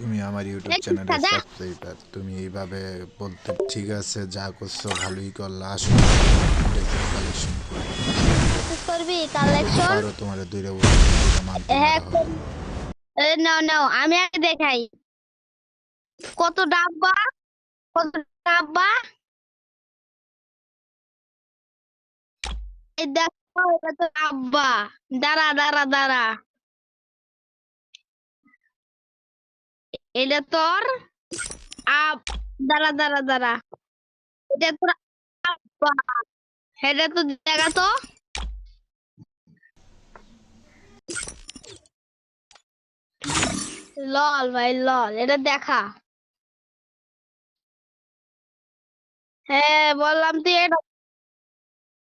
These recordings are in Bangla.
তুমি আমার ইউটিউব চ্যানেলের সাবস্ক্রাইবার, তুমি এইভাবে বলতে ঠিক আছে, যা করছো ভালোই করলা, আসো কালেকশন করবি কালেকশন পারো, তোমার দুইটা বলতে মানতে হ্যাঁ মারা হবে। নাও নাও আমি আগে দেখাই কত ডাব্বা কত ডাব্বা এই দেখো এটা তো ডাব্বা দাঁড়া দাঁড়া দাঁড়া এটা তোর আব দাঁড়া দাঁড়া দাঁড়া এটা তোর আব্বা এটা তো দেখা তো লল ভাই লল এটা দেখা হ্যাঁ বললাম তুই এটা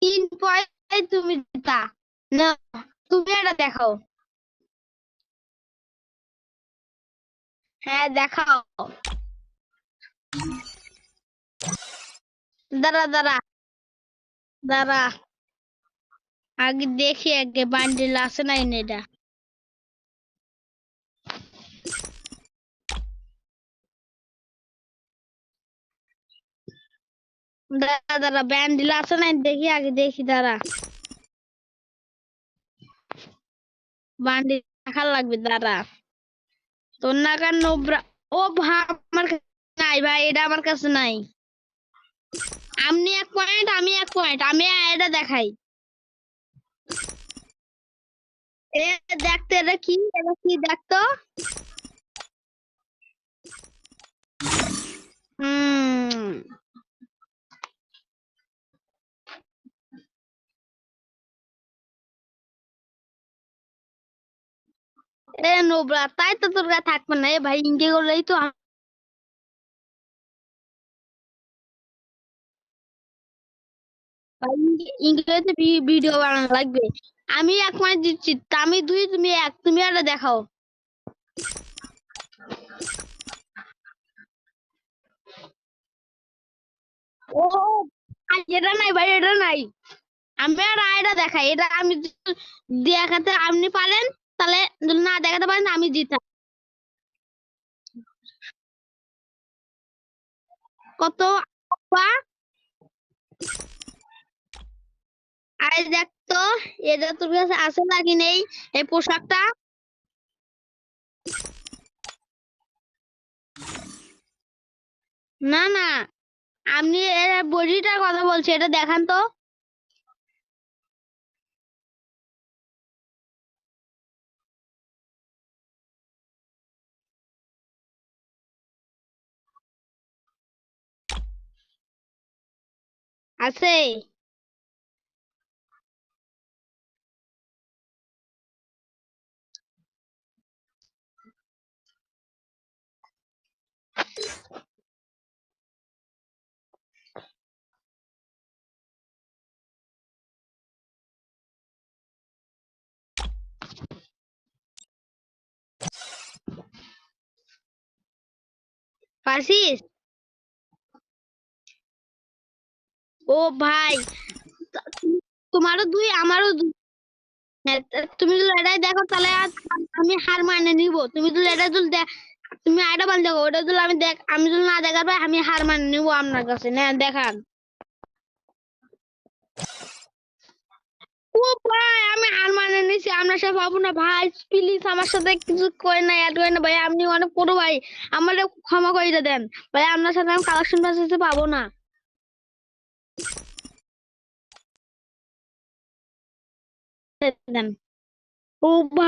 3 পয়েন্ট তুমি জিতা না তুমি এটা দেখাও হ্যাঁ দেখাও দাঁড়া দাঁড়া দাঁড়া আগে দেখি আগে বান্ডিল আছে নাই এটা দাঁড়া দাঁড়া বান্ডিল আছে নাই দেখি আগে দেখি দাঁড়া বান্ডিল দেখার লাগবে দাঁড়া তোর নাগার নোবরা ও ভাই আমার কাছে নাই ভাই এটা আমার কাছে নাই আপনি 1 পয়েন্ট আমি 1 পয়েন্ট আমি এটা দেখাই এ দেখতে এটা কি দেখতো হুম এ নোবরা তাই তো তোর কাছে থাকবে না এ ভাই ইনকে করলেই তো ইংরেজি ভিডিও বানানো লাগবে আমি 1 পয়েন্ট দিচ্ছি তা আমি 2 তুমি 1 তুমি এটা দেখাও ও এটা নাই ভাই এটা নাই আমি আর এটা দেখাই এটা আমি দেখাতে আপনি পারেন তাহলে যদি না দেখাতে পারেন আমি জিতা কত আপা আরে দেখ তো এটা তোর কাছে আছে নাকি নেই এই পোশাকটা না না আপনি এর বডিটার কথা বলছি এটা দেখান তো আছে পারছিস ও ভাই তোমারও 2 আমারও 2 হ্যাঁ, তুমি যদি এটাই দেখো তাহলে আমি হার মানে নিব তুমি যদি এটা যদি তুমি আইডা বান দেখো ওটা যদি আমি যদি না দেখার পাই আমি হার মানে নিব আপনার কাছে না দেখান ও ভাই আমি হার মানে নিছি আমরা সব পাবো না ভাই প্লিজ আমার সাথে কিছু করে না অ্যাড করে না ভাই আপনি অনেক বড় ভাই আমারে ক্ষমা করে দেন ভাই আপনার সাথে আমি কালেকশন পাশে পাবো না দেন ও ভাই